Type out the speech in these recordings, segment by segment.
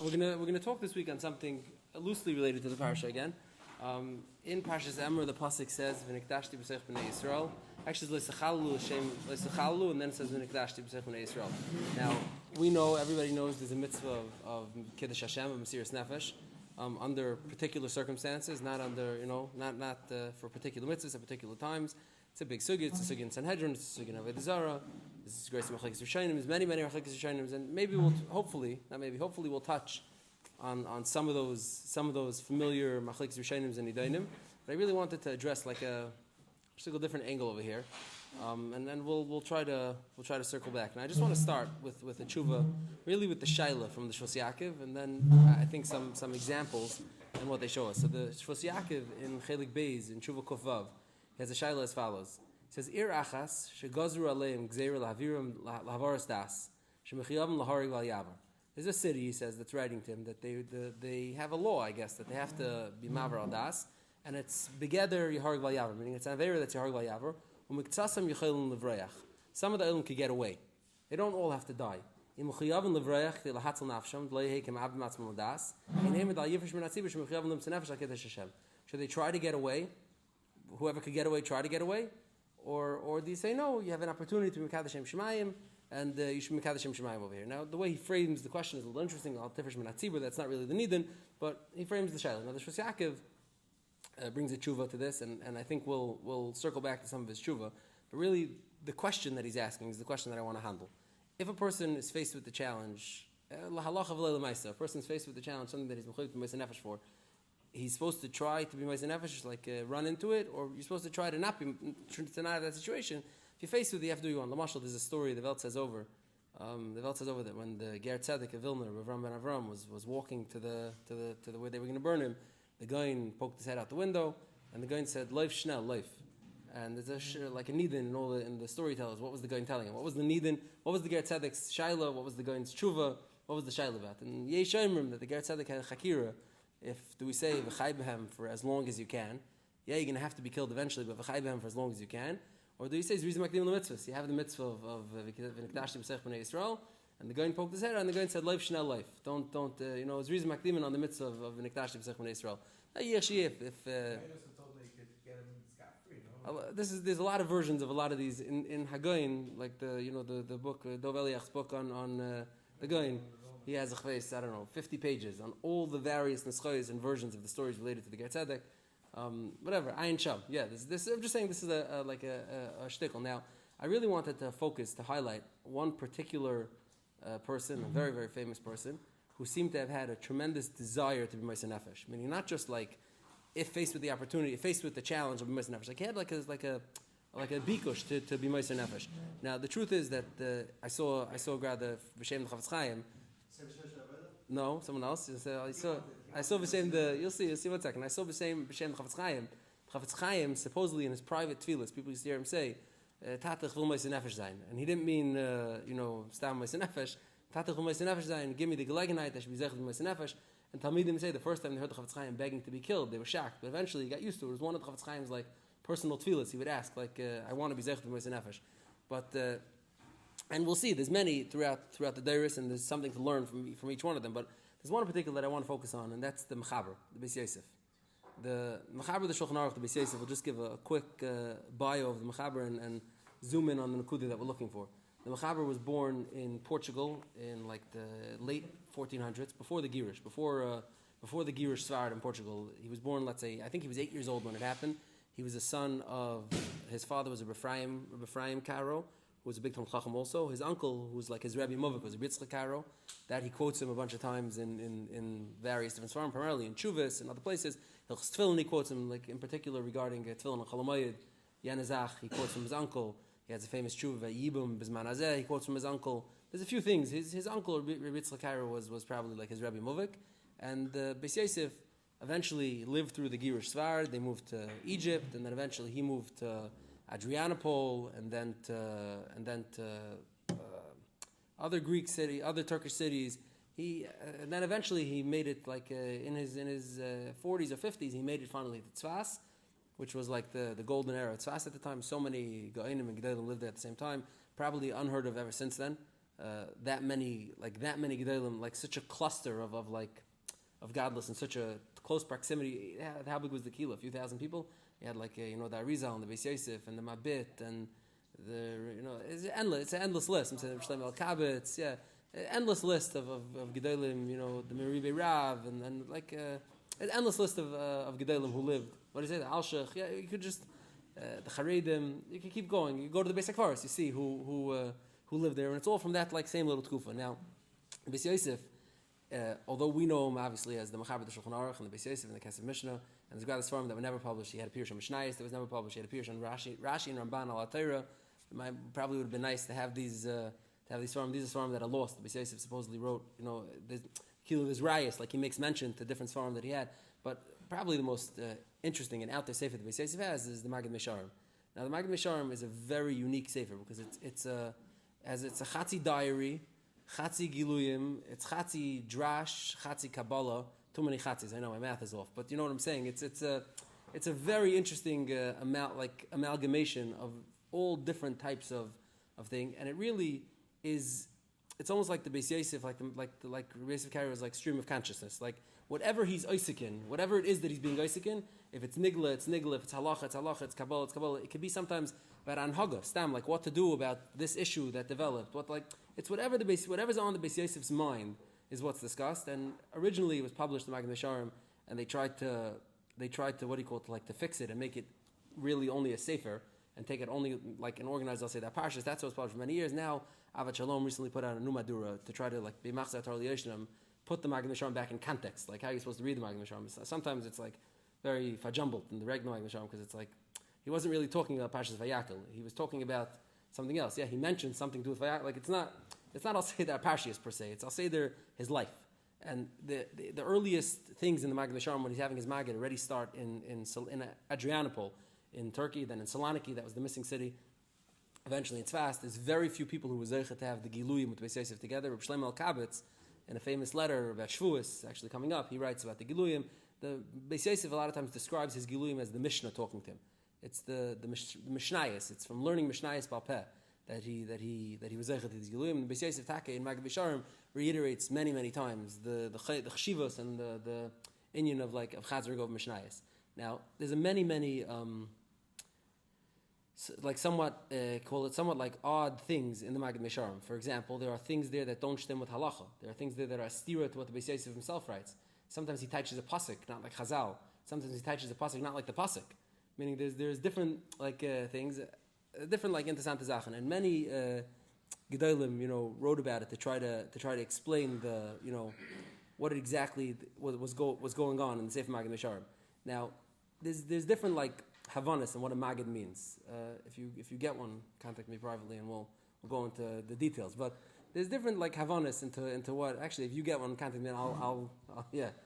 We're gonna talk this week on something loosely related to the parsha again. In Parshas Emor, the pasuk says "V'nikdashti b'seich b'nei Yisrael." Actually, it's "Leisachalalu," and then it says "V'nikdashti b'seich b'nei Yisrael." Now we know, everybody knows, there's a mitzvah of Kiddush Hashem, of Mesiras Nefesh, under particular circumstances, not under not for particular mitzvahs at particular times. It's a big sugya. It's a sugya in Sanhedrin. It's a sugya in Avodah Zarah. This is great machlekes rishonim. There's many machlekes rishonim, and maybe hopefully we'll touch on some of those familiar machlekes rishonim and nidainim. But I really wanted to address just a different angle over here, and then we'll try to circle back. And I just want to start with the tshuva, really with the shaila from the Shvos Yaakov, and then I think some examples and what they show us. So the Shvos Yaakov in Chelik Beis in Tshuva Kuf Vav, he has a shaila as follows. It says, Ir achas, shegazru aleim gzeira lahavirim lahavaras das, shemechiyavim laharig yavar. There's a city, he says, that's writing to him, that they have a law, I guess, that they have to be mavar al das, and it's begeder yaharig yavar, meaning it's an avera that's yaharig yavar, umiktsasam yechelun levrayach. Some of the ilm could get away. They don't all have to die. Im mechiyavim levrayach lahatzel nafsham, dleihekim abim atzmam das, in hemed al yifish min atzibish mechiyavim limtzenefesh lakedesh Hashem. Should they try to get away? Whoever could get away, try to get away? Or do you say, no, you have an opportunity to Mekadesh Shem Shemayim, and you should Mekadesh Shem Shemayim over here. Now, the way he frames the question is a little interesting. Al Tifresh Min HaTzibur, that's not really the Nidin, but he frames the Shaila. Now, the Shvos Yaakov brings a tshuva to this, and I think we'll circle back to some of his tshuva. But really, the question that he's asking is the question that I want to handle. If a person is faced with the challenge, a person is faced with the challenge, something that he's mechuyev to Meiser Nefesh for, he's supposed to try to be Meiser Nefesh, like run into it, or you're supposed to try to not have that situation. If you're faced with it, you have to do you on. Lamashal, there's a story the Welt says over. The Welt says over that when the Ger Tzedek of Vilna, Avram ben Avram, was walking to the where they were going to burn him, the Goyin poked his head out the window, and the Goyin said, "Leif Shnel, Leif." And there's like a nidin in the storytellers. What was the Goyin telling him? What was the nidin? What was the Ger Tzedek's shaila? What was the Goyin's tshuva? What was the shaila about? And Yesh Omrim that the Ger Tzedek had a chakira. Do we say v'chai b'hem for as long as you can? Yeah, you're going to have to be killed eventually, but v'chai b'hem for as long as you can. Or do you say zrizim makdim l'mitzvahs? You have the mitzvah of v'nikdashti b'seich b'nei Yisrael, and the Goyin poked his head, and the Goyin said, "Life shnel life." Don't zrizim makdim on the mitzvah of v'nikdashti b'seich b'nei Yisrael. There's a lot of versions of a lot of these in Hagoyin, like the book Dov Eliach's book on the Goyin. He has a chveis, 50 pages on all the various neschayos and versions of the stories related to the Ger Tzedek. Whatever, Ayin Sham. Yeah, this. I'm just saying this is a shtickle. Now, I really wanted to highlight one particular person, a very, very famous person, who seemed to have had a tremendous desire to be Meiser Nefesh. Meaning not just like, if faced with the opportunity, if faced with the challenge of Meiser Nefesh. Like he had like a bikush to be Meiser Nefesh. Now, the truth is that I saw a grad B'Shem Chafetz Chaim. No, someone else. I saw you'll see 1 second. I saw B'Shem Chafetz Chaim. Chafetz Chaim, supposedly in his private tefillas, people used to hear him say, Tatach vil Meiser Nefesh sein. And he didn't mean, Stam Meiser Nefesh. Tatach vil Meiser Nefesh sein, give me the gelegenheit, I should be Zechel Meiser Nefesh. And Talmidim say the first time they heard the Chafetz Chaim begging to be killed, they were shocked. But eventually he got used to it. It was one of the Chafetz Chaim's personal tefillas. He would ask, I want to be Zechel Meiser Nefesh. But and we'll see, there's many throughout the Deiris, and there's something to learn from each one of them. But there's one in particular that I want to focus on, and that's the Mechaber, the Beis Yosef. The Mechaber, the Shulchan Aruch, the Beis Yosef, we'll just give a quick bio of the Mechaber and zoom in on the Nekuda that we're looking for. The Mechaber was born in Portugal in the late 1400s, before the Girish, before the Girish started in Portugal. He was born, let's say, I think he was 8 years old when it happened. He was a son of, his father was Reb Ephraim Karo, who was a big Talmid Chacham also. His uncle, who was like his Rebbe Movik, was a Yitzchak Karo. That he quotes him a bunch of times in various different svarim, primarily in Chuvas and other places. Hilchos Tefillin, he quotes him, like in particular regarding Tefillin and Cholamayid. Yanazach, he quotes from his uncle. He has a famous Chuva, Yibum, Bizman Hazeh, he quotes from his uncle. There's a few things. His uncle, Rebbe Yitzchak Karo, was probably like his Rebbe Movik. And Beis Yosef eventually lived through the Girish Svar. They moved to Egypt, and then eventually he moved to Adrianople, and then to other Greek city, other Turkish cities. And then eventually he made it in his 40s or 50s. He made it finally to Tzfas, which was like the golden era of Tzfas at the time. So many Go'inim and Gedolim lived there at the same time. Probably unheard of ever since then. that many gedolim, like such a cluster of godless and such a close proximity. How big was the kilo? A few thousand people. You had the Arizal and the Beis Yosef and the Mabit and it's endless. It's an endless list. I'm saying Shlomo El Kabitz, endless list of gedolim. The Meribe Rav and an endless list of gedolim who lived. What do you say? The Alshach. Yeah, you could just the Charedim. You can keep going. You go to the basic forest. You see who lived there, and it's all from that same little tkufa. Now, Beis Yosef, although we know him obviously as the Mechaber the Shulchan Aruch and the Beis Yosef and the Kesef Mishnah, and there's Gadas Farm that were never published. He had a Pirush on Mishnayos that was never published. He had a Pirush on Rashi and Ramban al Torah. It probably would have been nice to have these farm. These are farm that are lost. The Beis Yosef supposedly wrote, Kilo of Rayas, he makes mention to different farm that he had. But probably the most interesting and out there sefer the Beis Yosef has is the Magid Mesharim. Now the Magid Mesharim is a very unique sefer because it's a Chatzi diary, Chatzi Giluyim, it's Chatzi Drash, Chatzi Kabbalah. Too many Chatzis. I know my math is off, but you know what I'm saying. It's a very interesting amalgamation of all different types of thing, and it really is. It's almost like the Beis Yosef, like Beis Yosef carry was like stream of consciousness. Like whatever he's oisikin, whatever it is that he's being oisikin, if it's nigla, it's nigla. If it's halacha, it's halacha. It's kabbalah, it's kabbalah. It could be sometimes about anhaga, stam, like what to do about this issue that developed. It's whatever's on the Beis Yosef's mind is what's discussed. And originally it was published in Magid Mesharim, and they tried to to fix it and make it really only a sefer and take it only and organize. I'll say that parshas. That's what was published for many years. Now Avat Shalom recently put out a new Madura to try to be machzat Torah Yoshem, put the Magid Mesharim back in context, like how you're supposed to read the Magid Mesharim. Sometimes it's very fajumbled in the regular Magid Mesharim because it's he wasn't really talking about parshas Vayakil. He was talking about something else. Yeah, he mentioned something to do with Vayakil. It's not I'll say that Parshias per se. It's I'll say his life. And the earliest things in the Magid Mesharim when he's having his Magid already start in Adrianople in Turkey, then in Saloniki, that was the missing city. Eventually in Tzfas, there's very few people who were zeichet to have the Giluyim with Beis Yosef together. Reb Shlomo El Kabitz, in a famous letter about Shavuos, actually coming up, he writes about the Giluyim. The Beis Yosef a lot of times describes his Giluyim as the Mishnah talking to him. It's the Mishnayos. It's from learning Mishnayos Bal Peh that he was zeichet to these Giluyim. The Beis Yosef Take in Magid Mesharim reiterates many times the chshivos and the inyan of Chazar of Mishnayos. Now there's many somewhat odd things in the Magid Mesharim. For example, there are things there that don't stem with halacha. There are things there that are stira to what the Beis Yosef himself writes. Sometimes he teaches a pasuk, not like Chazal. Sometimes he teaches a pasuk, not like the pasuk. Meaning there's different things, different interessante Sachen, and many gedolim wrote about it to try to explain what exactly was going on in the Sefer Magid Mesharim. Now there's different Havanas and what a Magid means. If you get one, contact me privately and we'll go into the details. But there's different Havanas into what. Actually, if you get one, contact me and I'll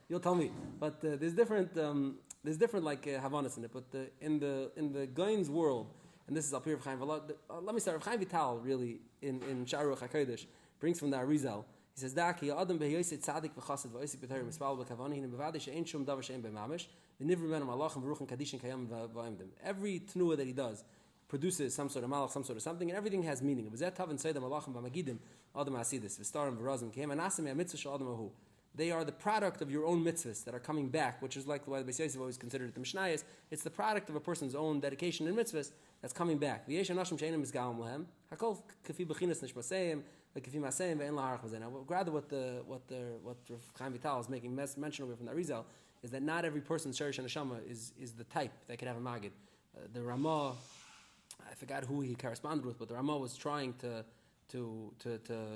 you'll tell me. But there's different Havanas in it. But in the Gaon's world, and this is Alpir of Chaim Vital. Let me start. Chaim Vital really in Sharuch HaKodesh brings from the Arizal. He says, "Daki Adam beYosef Tzadik v'Chassid v'Oisik b'Torah Mispal b'Kavani Hine b'Vadei she'ein shum davar she'ein b'Mamish v'Nivru ben Malachim v'Ruchim Kadishin Kayam v'Oimdim." Every tnua that he does produces some sort of malach, some sort of something, and everything has meaning. They are the product of your own mitzvahs that are coming back, which is like why the Beis Yosef always considered it the Mishnayos. It's the product of a person's own dedication and mitzvahs that's coming back. Now, rather what Chaim Vital is making mention over from the Arizal is that not every person's Sherish and Neshama is the type that could have a Magid. The Ramah, I forgot who he corresponded with, but the Ramah was trying to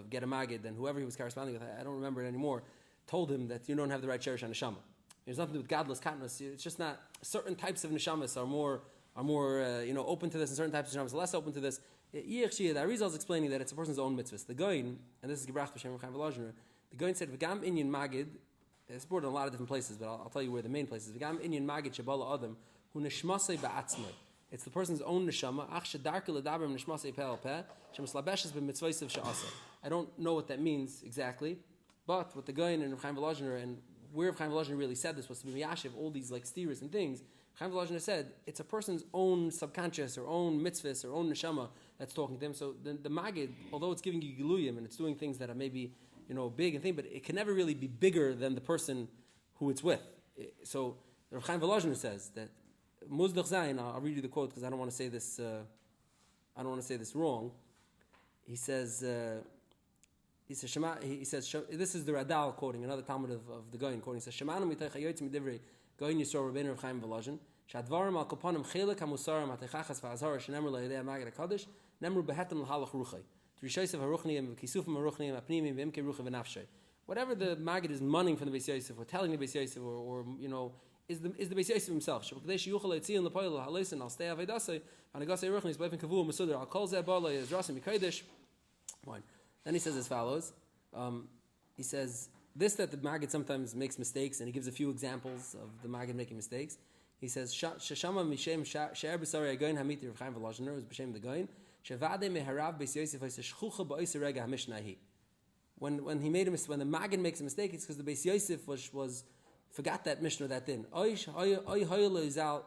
get a Magid, and whoever he was corresponding with, I don't remember it anymore, told him that you don't have the right Sherish and Neshama. There's nothing to do with godless katnus. It's just not. Certain types of neshamas are more open to this, and certain types of neshamas are less open to this. The Arizal is explaining that it's a person's own mitzvahs. The Goin, and this is Gebrach B'Shem Chaim Velazhner, the Goin said V'gam Inyan Magid. It's brought in a lot of different places, but I'll tell you where the main place is. V'gam Inyan Magid Shabala Adam Hu Neshmasei Ba'atzmei. It's the person's own neshama. Ach shedarke ledabrim neshmasei peh al peh shemislabeshes b'mitzvaysiv she'aseh. I don't know what that means exactly, but what the Goin and Chaim Velazhner and where Chaim Velazhner really said this was to be miyashiv all these steers and things. Chaim Velazhner said it's a person's own subconscious or own mitzvahs or own neshama that's talking to him. So the Magid, although it's giving you Giluyim and it's doing things that are maybe, big and thing, but it can never really be bigger than the person who it's with. So Rav Chaim Volozhiner says that Muzdach Zayin, I'll read you the quote because I don't want to say this wrong. He says, this is the Radal quoting, another Talmud of the Goyin quoting. He says, Shemanu mitay chayotz midivrei Goyin Yisrael Rabbeinu Rav Chaim Volozhin, Shadvarim al koponim chelek hamusarim atechachas v'azhar shenemru la'yedei Magid HaKadosh, nemru behetem l'halach ruchay. T'rishaysev haruchniim v'kisufim haruchniim apnimim v'imke ruchay v'nafshay. Whatever the Magid is munning from the Beis Yosef, or telling the Beis Yosef, or is the Beis Yosef himself. Shebukdei sheyuchal etzion l'poil ha'leisen al stei avedasei v'anagasei ruchniim z'beifin kavu m'suder al kol zeh barloi is rasim mikadosh. Fine. Then he says as follows. He says this, that the Maggid sometimes makes mistakes, and he gives a few examples of the Maggid making mistakes. He says, "Sheshama mishem she'er b'sarei hagoyin hamiti Rav Chaim Volozhiner is b'shem the goyin shevadei meharav Beis Yosef ha'shchucha ba'oser rega hamishnah. When he made a mistake, when the Maggid makes a mistake, it's because the Beis Yosef was forgot that Mishnah that din. Oy hoyle izal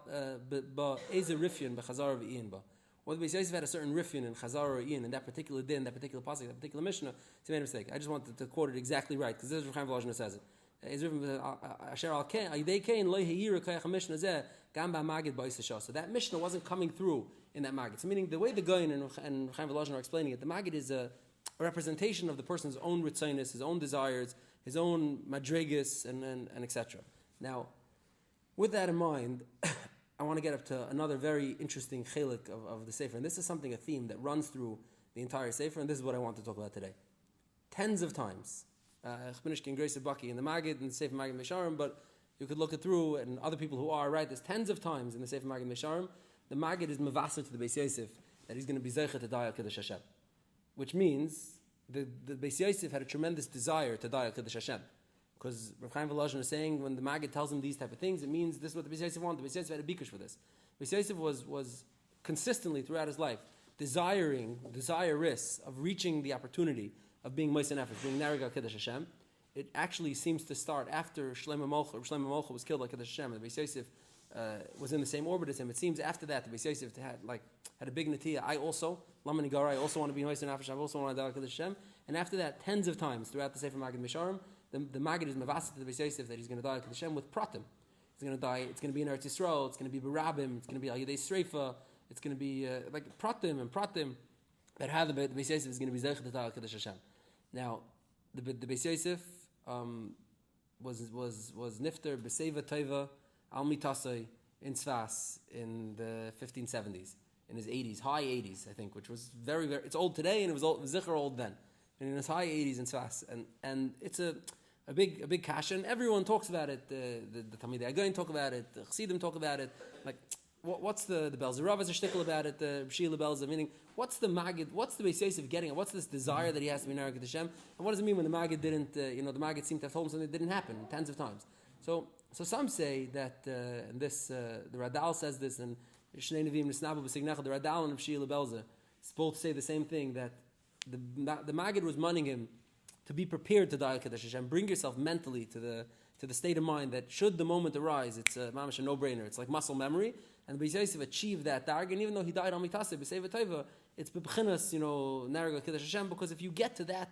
ba'ezer rifyon b'chazar v'iyin ba. Or the Beis Yosef had a certain rifyon in Chazar or Ian in that particular din, that particular pasuk, that particular Mishnah, he made a mistake. I just wanted to quote it exactly right, because this is Rav Chaim Volozhiner says it. So that Mishnah wasn't coming through in that Maggid. So meaning the way the Goyin and Rav Chaim Volozhiner are explaining it, the Maggid is a representation of the person's own ritzaynus, his own desires, his own madrigas, and etc. Now, with that in mind, I want to get up to another very interesting chelik of the Sefer, and this is a theme that runs through the entire Sefer, and this is what I want to talk about today. Tens of times, in Grace of Baki in the Maggid and the Sefer Maggid Mesharim, but you could look it through, and other people who are right. There's tens of times in the Sefer Maggid Mesharim, the Maggid is mevasser to the Beis Yosef that he's going to be zeicha to die al Kiddush Hashem, which means the Beis Yosef had a tremendous desire to die al Kiddush Hashem. Because Rav Chaim Volozhiner is saying when the Maggid tells him these type of things, it means this is what the Beis Yosef wanted. The Beis Yosef had a bikush for this. Beis Yosef was consistently throughout his life desirous of reaching the opportunity of being Moisen Nefesh, being Nareg Kiddush Hashem. It actually seems to start after Shlomo Malcha was killed like Kiddush Hashem, and the Beis Yosef was in the same orbit as him. It seems after that the Beis Yosef had a big natiyah. I also want to be Moisen Nefesh. I also want to die like Kiddush Hashem. And after that, tens of times throughout the Sefer Maggid Mesharim, the Maggid is mevasset to the Beis Yosef that he's going to die like Kiddush Hashem with pratim. He's going to die. It's going to be in Eretz Yisrael. It's going to be Barabim. It's going to be Al Yedei Sreifa. It's going to be like pratim that how the Beis Yosef is going to be zeichet to die like Kiddush Hashem. Now, the Beis Yosef was nifter b'seiva teva al mitasei in Tzfas in the 1570s, in his 80s, high 80s, I think, which was very, very. It's old today, and it was zichar old then, and in his high 80s in Tzfas, and it's a big kasha, and everyone talks about it. The Talmidei Hagoyin talk about it. The Chassidim talk about it. Like, what's the Belzer Rav has a shtickle about it? The Shila Belzer, meaning what's the Maggid? What's the Beis Yosef getting at? What's this desire that he has to be Nareg Hashem? And what does it mean when the Maggid didn't? The Maggid seemed to have told him something that didn't happen tens of times. So some say that and this the Radal says this, and Shnei Nevi'im Nisnabu B'Signacha, the Radal and Shila Belzer both say the same thing, that the Maggid was munning him to be prepared to die al Kiddush Hashem. Bring yourself mentally to the state of mind that should the moment arise, it's mamash a no-brainer. It's like muscle memory. And the Beis Yosef achieved that target, and even though he died on Mitaseh, b'Seiva Tova, it's b'b'chinas, Nareg al Kiddush Hashem, because if you get to that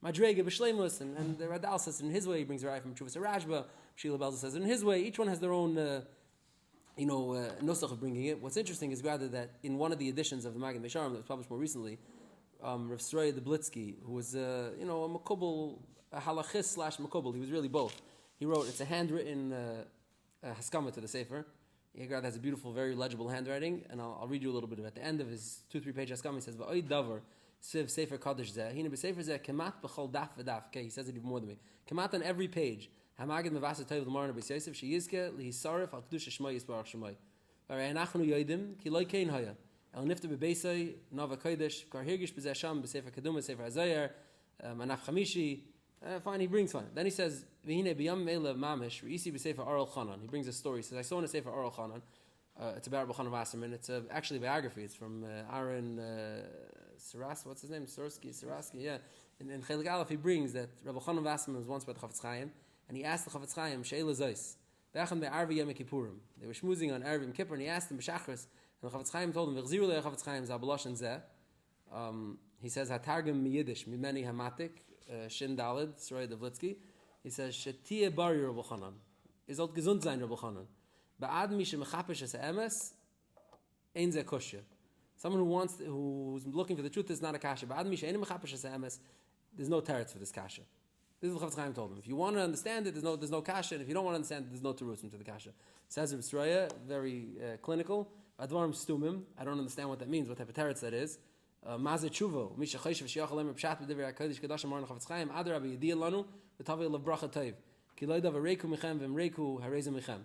madrega b'shleimus, and the Radal says in his way, he brings a right from Chuvas Rashba, Shila Belzer says in his way, each one has their own, nusach of bringing it. What's interesting is rather that in one of the editions of the Maggid Mesharim that was published more recently, Rav Sroya the Blitzky, who was a makubal, a halachis / makubal, he was really both. He wrote, it's a handwritten haskama to the Sefer. Yegad has a beautiful, very legible handwriting, and I'll read you a little bit of it. At the end of his 2-3 page haskama, he says, "Va'oy davar siv Sefer Kaddish zeh. Hina b'Sefer zeh kemat b'chol daf v'daf." Okay, he says it even more than me. Kemat on every page. Hamagid mevaseh tayv l'marna Beis Yosef sheyizke lihisarif al kedusha shmai yisbarach shmai. V'reinachnu yodim ki loy kein haya. El nifter b'beisai nava kodesh kar hirgish b'zeh sham b'Sefer Keduma Sefer Hazayer manaf chamishi. Fine, he brings one. Then he says, "V'hine b'yam meila mamish reisi b'Sefer Aral Chanan." He brings a story. He says, "I saw in a Sefer Aral Chanan. It's about Rabbi Chanan Wasserman. It's actually a biography. It's from Aaron Saraski. What's his name? Saraski. Yeah. In Chelik Aleph, he brings that Rabbi Chanan Wasserman was once by the Chafetz Chaim, and he asked the Chafetz Chaim, "Sheila Zeis, Be'acham be'arvi Yom Kippurim." They were schmoozing on Arvi Yom Kippur, and he asked him B'Shachris, and the Chafetz Chaim told him, "V'chziru le'Chafetz Chaim zabalosh and zeh." He says, Hatargim miyidish, mimeni hamatik, Shin Dalid, Sroy Davlitsky. He says, Shetia bari Rabbi Chanan. Is alt gesund sein, Rabbi Chanan. Ba'ad mi shemechapesh es emes, ein ze kushya. Someone who's looking for the truth is not a kasha. Ba'ad mi she'ein mechapesh es emes, there's no teretz for this kasha. This is what Chafetz Chaim told him. If you want to understand it, there's no kasha, and if you don't want to understand it, there's no terutzim to the kasha. Says Reb Sroya, very clinical. Advarim stumim. I don't understand what that means, what type of teretz that is. Mazeh tshuvo, misha chayshav shiach alem pshat b'divrei HaKadosh Kedosh Amar Chafetz Chaim Adar Rabbi Yediyah Lanu v'Tavei Lav Bracha Tov Ki Lo Yadav Reiku Michem V'Reiku Harezim Michem.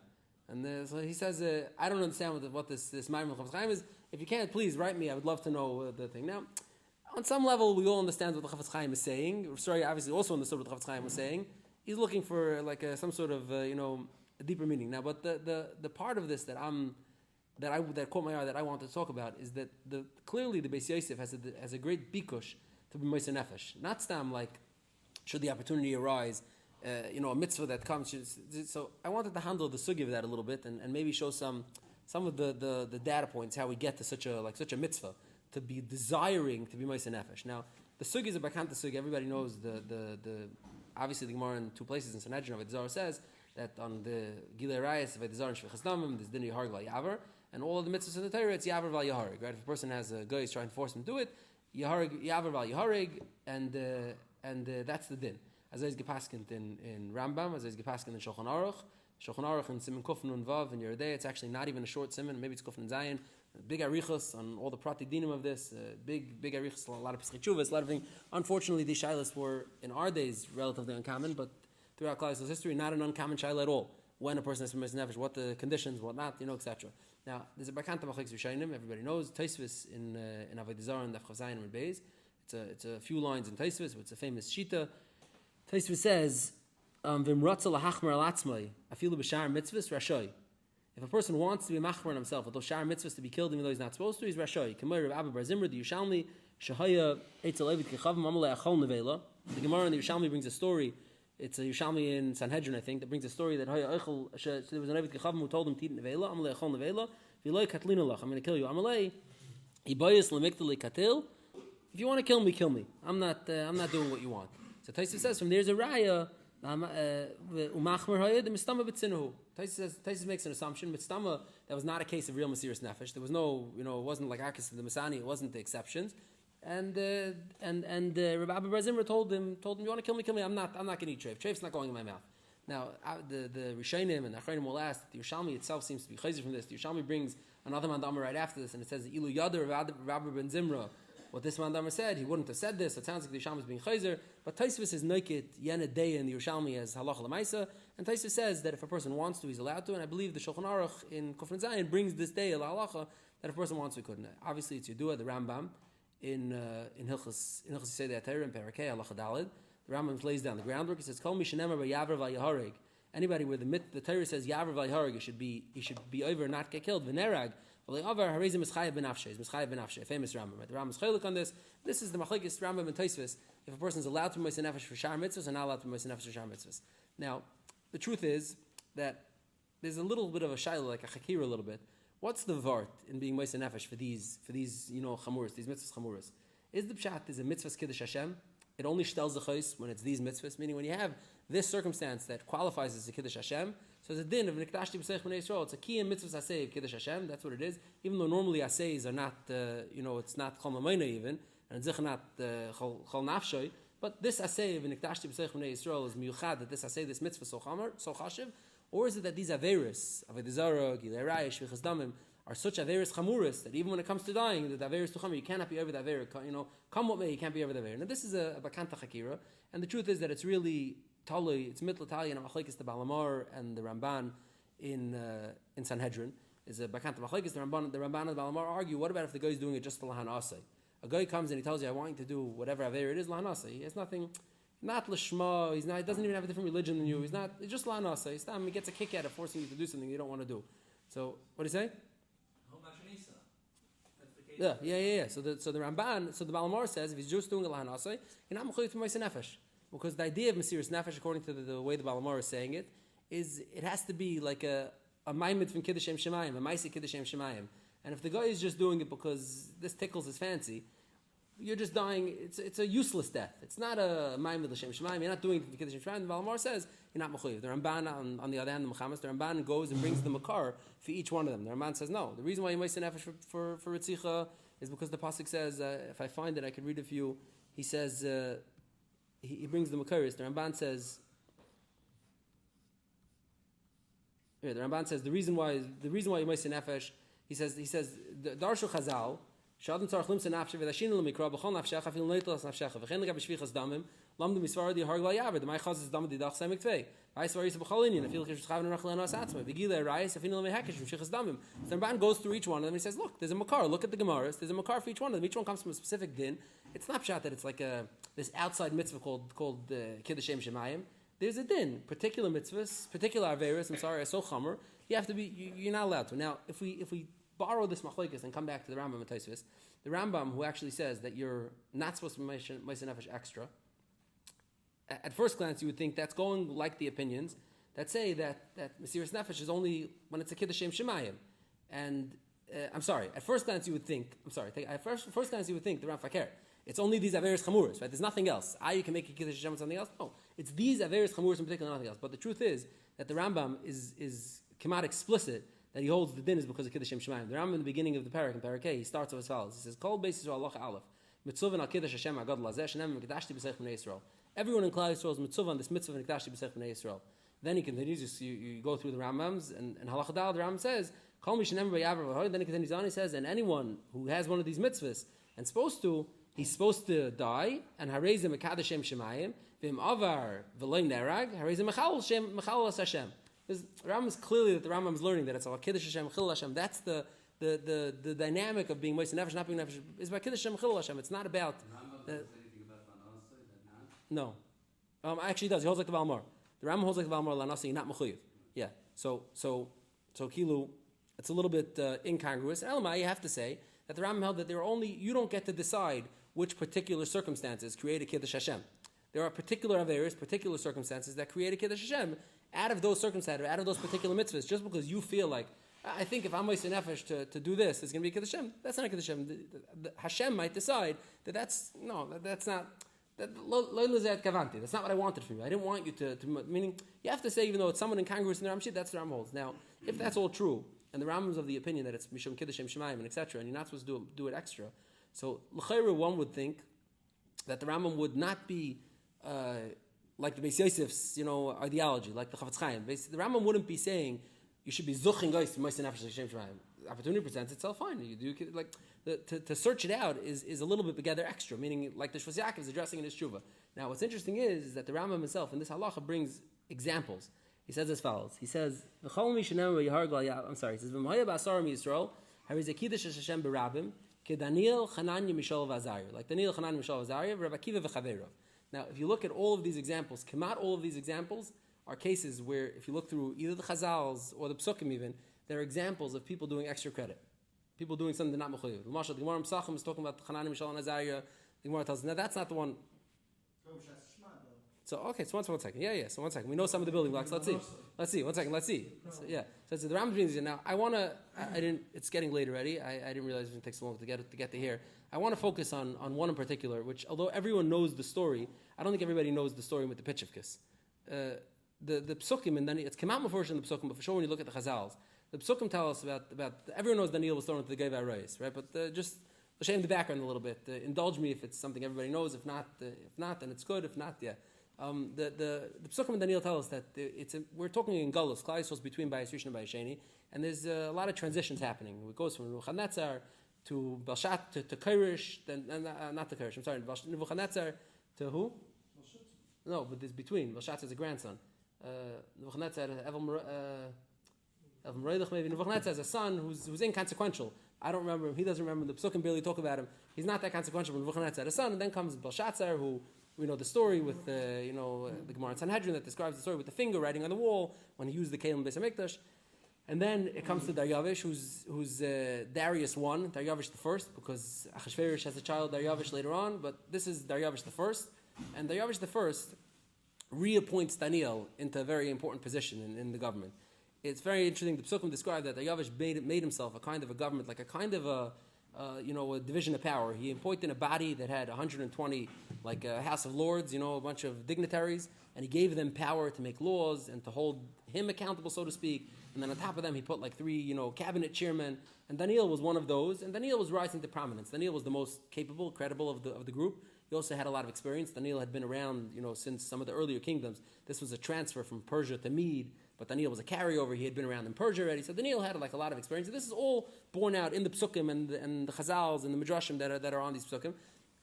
And so he says, I don't understand what this Ma'amar Chafetz Chaim is. If you can't, please write me. I would love to know the thing. Now, on some level, we all understand what the Chafetz Chaim is saying. Sorry, obviously also understood what the Chafetz Chaim was saying. He's looking for like some sort of a deeper meaning. Now, but the part of this that caught my eye that I want to talk about is that clearly the Beis Yosef has a great bikush to be Moser Nefesh. Not stam like should the opportunity arise, a mitzvah that comes. So I wanted to handle the sugi of that a little bit and maybe show some of the data points how we get to such a mitzvah to be desiring to be Moser Nefesh. Now the sugi is a bakanta sugi. Everybody knows the obviously the Gemara in two places in Sanhedrin of Zara says that on the Gilei Rayas of Zara and Shvichas Damim there's Din Yaharg Val Yavar. And all of the mitzvahs in the Torah, it's Yavar Val Yaharig, right? If a person has a guy who's trying to force him to do it, Yavar Val Yaharig, and that's the din. As is gepaskint in Rambam, as is gepaskint in Shulchan Aruch in Siman Kuf Nun Vav in Yeridei, it's actually not even a short siman, maybe it's Kuf Nun Zayin, big arichos on all the prati dinim of this, big arichos, a lot of Pesach Chuvas, a lot of things. Unfortunately, these shilas were, in our days, relatively uncommon, but throughout Klal Yisrael's history, not an uncommon shilah at all. When a person has been Moser Nefesh, what the conditions, what not, etc. Now, there's a Barkanta Machlekes Rishayim, everybody knows, Tosfos in Avodah Zarah and Daf Chav Zayin and Beis. It's a few lines in Tosfos, but it's a famous Shita. Tosfos says, Vim Ratza Lahachmer Al Atzmai, Afilu B'Shar Mitzvahs Rashoy. If a person wants to be machmer on himself, with those Shar Mitzvahs to be killed even though he's not supposed to, he's Rashoy. K'moy Rav Abba Bar Zimra, the Yushalmi, Shahaya Eitzel Eved K'chav Mamalei Achol Nevela. The Gemara in the Yushalmi brings a story. It's a Yushalmi in Sanhedrin, I think, that brings a story that there was an Eved Kechavim who told him to eat nevela. Amalei achol nevela. V'loi katlina lach. I'm going to kill you. Amalei ibayis lemikdali katil. If you want to kill me. I'm not doing what you want. So Tosfos says from there's a raya. Umachmer hayed mistama b'tzinuhu. Tosfos makes an assumption. Mistama, that was not a case of real Mesiras Nefesh. There was no, it wasn't like Arkis of the Masani. It wasn't the exceptions. And Rabbi Abba Bar Zimra told him, you want to kill me? I'm not going to eat treif. Treif's not going in my mouth. Now, the Rishonim and the Achronim will ask that the Yerushalmi itself seems to be chayzer from this. The Yerushalmi brings another mandamar right after this, and it says, Ilu Yadar Rabbi Ben Zimra. What this mandamar said, he wouldn't have said this. It sounds like the Yerushalmi is being chayzer. But Tosfos is noikit yena day in the Yerushalmi as halacha l'maisa. And Tosfos says that if a person wants to, he's allowed to. And I believe the Shulchan Aruch in Kufran Zayin brings this day al halacha that if a person wants to, he couldn't. Obviously, it's Yedua, the Rambam. In Hilchos Yisei Torah in Parakeh Halacha Daled, the Rambam lays down the groundwork. He says, "Kol mi shenemar v'yaver v'yahareg." Anybody where the Torah says yaver v'yahareg, he should be over and not get killed. V'nerag v'le'avar harezim mischayev b'nafshei. Mischayev b'nafshei. Famous Rambam. Right? The Rambam's chaylik on this. This is the machlekes Rambam and Tosfos. If a person is allowed to be Moser Nefesh for Shar Mitzvahs or not allowed to be Moser Nefesh for Shar Mitzvahs. Now, the truth is that there's a little bit of a shayla, like a chakira, a little bit. What's the vart in being Moser Nefesh for these chamuras, these mitzvahs chamuras? Is the pshat is a mitzvahs Kiddush Hashem? It only shtelz the chos when it's these mitzvahs, meaning when you have this circumstance that qualifies as a Kiddush Hashem. So it's a din of Nikdashti B'Seich B'nei Yisrael. It's a key in mitzvahs asay of Kiddush Hashem. That's what it is. Even though normally asays are not, it's not chol mamayna even, and it's not chol nafshoy. But this asay of Nikdashti B'Seich B'nei Yisrael is miyuchad, that this asay, this mitzvah so chashiv. Or is it that these averis, Avodah Zarah, Gilei Raya, Shvichas Damim, are such averis chamuris that even when it comes to dying, the averis to chamur, you cannot be over the aver. Come what may, you can't be over the aver. Now this is a bakanta chakira, and the truth is that it's really talui. It's mitla tali and a machlekes the Balamar and the Ramban in Sanhedrin is a bakanta machlekes. The Ramban and the Balamar argue. What about if the guy is doing it just for lahan asay? A guy comes and he tells you, "I want you to do whatever aver it is lahan asay." He has nothing. Not lishma, he doesn't even have a different religion than you. He's just la'anasa. He gets a kick out of forcing you to do something you don't want to do. So, what do you say? Yeah. So the Ramban, the Balamar says, if he's just doing a la'anasa, you're not mechuyot to Moser Nefesh. Because the idea of Mesiras Nefesh, according to the way the Balamar is saying it, is it has to be like a maimed from Kiddush Shem Shemayim, a maisi Kiddush Shem Shemayim. And if the guy is just doing it because this tickles his fancy, you're just dying. It's a useless death. It's not a ma'im l'shem shemaim. You're not doing it for Kiddush Hashem. The Balamar says you're not mechuyev. The Ramban, on the other hand, the Mechamas, the Ramban goes and brings the makar for each one of them. The Ramban says no. The reason why you moist nefesh for Ritzicha is because the pasuk says, if I find it, I can read it for you. He says he brings the makaris. The Ramban says. Yeah, the Ramban says the reason why you moist nefesh. He says Darshu Chazal. Shadam tzarich limsa nafshe v'dashinu l'mikra b'chol nafshecha afil neitlas nafshecha v'chen legab b'shvichas damim lamdu misvar di hargla yaver the ma'achaz is dam didach samik tvei v'ayis varisa b'chol inyan afil kish chaven rach le'anas atzma v'gila rayis afinu l'mehakish v'shvichas damim. So the Ramban goes through each one of them and he says, look, there's a makar. Look at the Gemaras. There's a makar for each one of them. Each one comes from a specific din. It's not pshat that it's like this outside mitzvah called Kiddush Shemayim. There's a din, particular mitzvahs, particular averis. I'm sorry, so chamer. You have to be. You're not allowed to. Now, if we borrow this machlokes and come back to the Rambam and Tosfos, the Rambam who actually says that you're not supposed to be Moshe Nefesh extra, at first glance you would think that's going like the opinions that say that Mesiras Nefesh is only when it's a Kiddush Shemayim. And I'm sorry, at first glance you would think, at first glance you would think the Ram Fakir, it's only these Averis Chamuris, right? There's nothing else. You can make a Kiddush Hashem with something else. No, it's these Averis Chamuris in particular, nothing else. But the truth is that the Rambam is come out explicit that he holds the din is because of Kiddush Shemayim. The Rambam in the beginning of the parak, in parak A, he starts with as follows. He says, Kol Beis Yisrael Aloch Aleph, Mitzvah al Kiddush Hashem Agad Lazeh, Shenem Mikdashti B'Sech B'nei Yisrael. Everyone in Klal Yisrael is mitzvah on this mitzvah of Mikdashti B'Sech B'nei Yisrael. Then he continues, you go through the Rambams, and Halacha Dal, the Rambam says, Kol Mi Shenem B'Yaver V'Hoy, then he continues on, he says, and anyone who has one of these mitzvahs, and he's supposed to die, and Harezim Mekadosh Shem Shemayim, V'im Avar V'Loim Nerag, Harezim Mechal Hashem. The Rambam is clearly that the Rambam is learning that it's about Kiddush Hashem, Chil Hashem. That's the dynamic of being Moist Nefesh, not being Nefesh. It's about Kiddush Hashem, Chil Hashem. It's not about. No, actually, he does. He holds like the Balmor. The Rambam holds like the Balmor Lanasi, not Mechuyev. Yeah. So Kilu, it's a little bit incongruous. Elamai, you have to say that the Rambam held that you don't get to decide which particular circumstances create a Kiddush Hashem. There are particular averis, particular circumstances that create a Kiddush Hashem. Out of those circumstances, out of those particular mitzvahs, just because you feel like, I think if I'm Moisei Nefesh to do this, it's going to be Kiddush Hashem. That's not a Kiddush Hashem. The Hashem might decide that's not. That's not what I wanted from you. I didn't want you to meaning, you have to say, even though it's someone incongruous in the Ramshit, that's the Ram holds. Now, if that's all true, and the Rambam's of the opinion that it's Mishum Kiddush Shemayim and etc., and you're not supposed to do it extra, so l'chayru one would think that the Rambam would not be like the Beis Yosef's, ideology, like the Chavetz Chaim. The Rambam wouldn't be saying you should be zuching guys to Moisei Nefesh Hashem Shemayim. The opportunity presents itself, fine. You do like to search it out is a little bit together extra, meaning like the Shvus Yaakov is addressing in his tshuva. Now, what's interesting is that the Rambam himself in this halacha brings examples. He says as follows. He says, "V'chol mi shenem v'yahar glal." I'm sorry. He says, "V'mahaya ba'asar mi Yisrael hariz kiddush Hashem berabim keDaniel Hananya Mishal v'Azariah." Like Daniel Hananya Mishal v'Azariah, Rabbi Akiva v'Chaverov. Now, if you look at all of these examples, Kamat, all of these examples are cases where, if you look through either the Chazals or the Psukim even, there are examples of people doing extra credit. People doing something they're not mechuyev. The Gemara in Pesachim is talking about Hanani, Mishael, and Azariah. The Gemara tells us, now that's not the one. So, okay, so one second. Yeah, so 1 second. We know some of the building blocks. Let's see. 1 second, let's see. So, yeah. So the Rambam brings it. Now, it's getting late already. I didn't realize it was going to take so long to get to here. I want to focus on one in particular, which, although everyone knows the story, I don't think everybody knows the story with the Pitchivkis. The Psukim, and then it's come out before in the Psukim, but for sure when you look at the Chazals, the Psukim tell us about everyone knows Daniel was thrown into the Geva Arayis, right? But just shame the background a little bit. Indulge me if it's something everybody knows. If not, then it's good. If not, yeah. The Psukim and Daniel tell us that we're talking in Galus, Klal Yisrael between Bayis Rishon and Bayis Sheni, and there's a lot of transitions happening. It goes from Nebuchadnezzar to Belshat to Kirish, then not to Kirish. I'm sorry, Nebuchadnezzar to who? No, but there's between. Belshat is a grandson. Nebuchadnezzar, maybe Nebuchadnezzar has a son who's inconsequential. I don't remember him. He doesn't remember him. The Psukim barely talk about him. He's not that consequential. But Nebuchadnezzar had a son, and then comes Belshazzar, who we know the story with the Gemara in Sanhedrin that describes the story with the finger writing on the wall when he used the Kelim Beis HaMikdash. And then it comes to Daryavish, who's Darius I, Daryavish the first, because Achashverosh has a child, Daryavish, later on, but this is Daryavish the first. And Daryavish the first reappoints Daniel into a very important position in the government. It's very interesting. The Psukim describe that Daryavish made himself a kind of a government, like a kind of a a division of power. He appointed a body that had 120, like a House of Lords, a bunch of dignitaries, and he gave them power to make laws and to hold him accountable, so to speak. And then on top of them, he put like 3, cabinet chairmen. And Daniel was one of those. And Daniel was rising to prominence. Daniel was the most capable, credible of the group. He also had a lot of experience. Daniel had been around, since some of the earlier kingdoms. This was a transfer from Persia to Mede, but Daniel was a carryover. He had been around in Persia already. So Daniel had like a lot of experience. And this is all borne out in the Psukim and the Chazals and the Midrashim that are on these Psukim.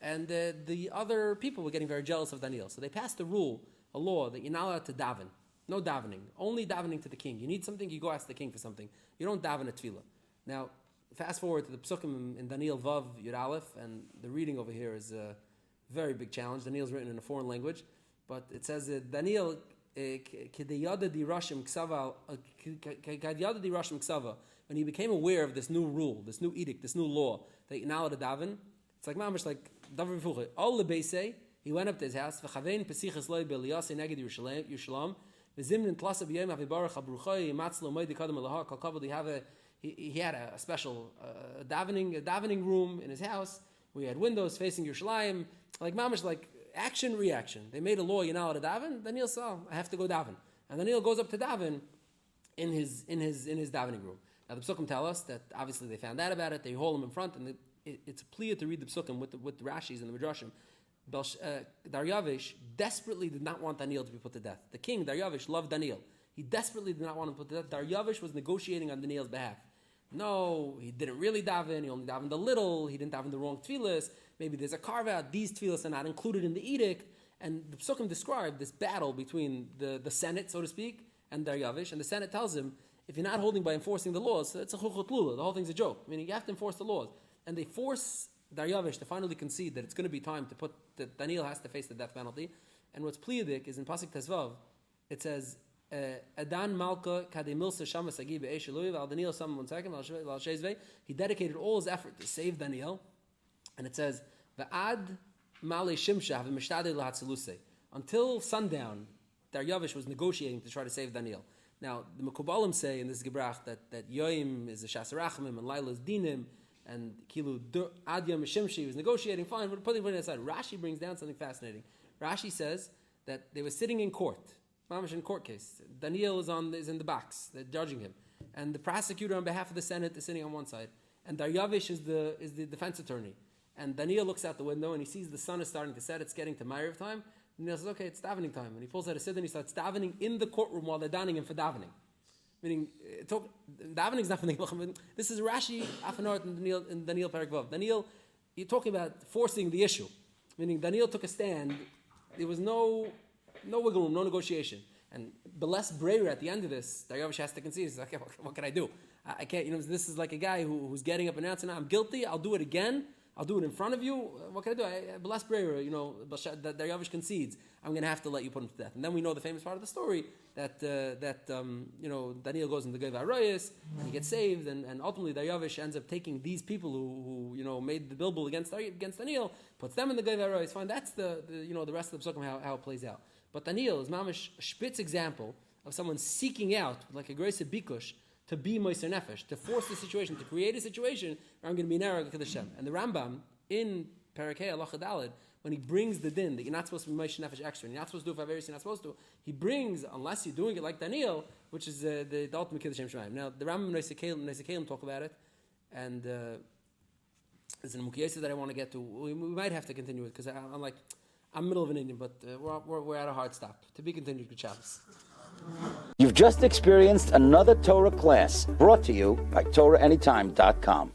And the other people were getting very jealous of Daniel. So they passed a law that you're not allowed to daven. No davening. Only davening to the king. You need something, you go ask the king for something. You don't daven a tefillah. Now, fast forward to the Psukim in Daniel Vav Yud Aleph, and the reading over here is a very big challenge. Daniel's written in a foreign language, but it says Daniel Kidayada di Rashim Ksava, when he became aware of this new rule, this new edict, this new law that you're not allowed to daven. It's like mamish like davar v'fuche. All the beisei, he went up to his house. V'chavein pesiches loy b'liyasei neged Yerushalayim. V'zimnin tlasa b'yom havibarach habruchay matzlo moed kadam alaha kol kavod. He had a special davening room in his house where he had windows facing Yerushalayim, like mamish, like action reaction. They made a law you're not allowed to daven. Daniel said, I have to go daven, and Daniel goes up to daven in his davening room. Now the Psukim tell us that obviously they found out about it. They haul him in front, and it's a plea to read the Psukim with the Rashis and the Midrashim. Daryavish desperately did not want Daniel to be put to death. The king, Daryavish, loved Daniel. He desperately did not want him put to death. Daryavish was negotiating on Daniel's behalf. No, he didn't really daven. He only davened a little. He didn't daven the wrong tefillas. Maybe there's a carve-out. These tefillas are not included in the edict. And the Psukim describe this battle between the Senate, so to speak, and Daryavish. And the Senate tells him, if you're not holding by enforcing the laws, it's a chuchot lula. The whole thing's a joke. Meaning you have to enforce the laws. And they force Daryavish to finally concede that it's going to be time that Daniel has to face the death penalty. And what's pliadik is in Pasuk Tezvav, it says, Adan Malka Kademilsa Shama Sagi Be'esh Eluiv Al Daniel 1 second Al Shezve. He dedicated all his effort to save Daniel, and it says Va'ad Male Shimsha V'Mishtadei Lahatzeluse. Until sundown, Daryavish was negotiating to try to save Daniel. Now the Mekubalim say in this Gebrach that Yoim is a Shasarachmim and Laila is Dinim, and Kilu Ad Yom Shimshi was negotiating. Fine, but putting it aside, Rashi brings down something fascinating. Rashi says that they were sitting in court. Mamish in court case. Daniel is in the box. They're judging him, and the prosecutor on behalf of the Senate is sitting on one side, and Daryavish is the defense attorney. And Daniel looks out the window and he sees the sun is starting to set. It's getting to Ma'ariv time. Daniel says, "Okay, it's davening time." And he pulls out a siddur and he starts davening in the courtroom while they're davening him for davening. Meaning, davening is not for the. This is Rashi Afanort in Daniel Perek Vav. Daniel, you're talking about forcing the issue. Meaning, Daniel took a stand. There was no wiggle room, no negotiation. And Beles Breyer at the end of this, Daryavish has to concede. He says, okay, what can I do? I can't, this is like a guy who's getting up and announcing, I'm guilty, I'll do it again, I'll do it in front of you. What can I do? Beles Breyer, Daryavish concedes. I'm going to have to let you put him to death. And then we know the famous part of the story that Daniel goes into the Geva Arayis, and he gets saved, and ultimately Daryavish ends up taking these people who made the bilbul against Daniel, puts them in the Geva Arayis. Fine, that's the rest of the Psukim, how it plays out. But Daniel is mamish a spitz example of someone seeking out, like a grace of bikush, to be Moiser Nefesh, to force the situation, to create a situation where I'm going to be Nerag to Hashem. And the Rambam, in Parakeh Allah Daled, when he brings the din that you're not supposed to be Moiser Nefesh extra, and you're not supposed to do Faveris, you're not supposed to, he brings, unless you're doing it like Daniel, which is the ultimate Kiddush Shemayim. Now, the Rambam and Neisei talk about it, and there's an Mukiyesa that I want to get to. We might have to continue it, because I'm middle of an Indian, but we're at a hard stop. To be continued with Shabbos. You've just experienced another Torah class brought to you by TorahAnytime.com.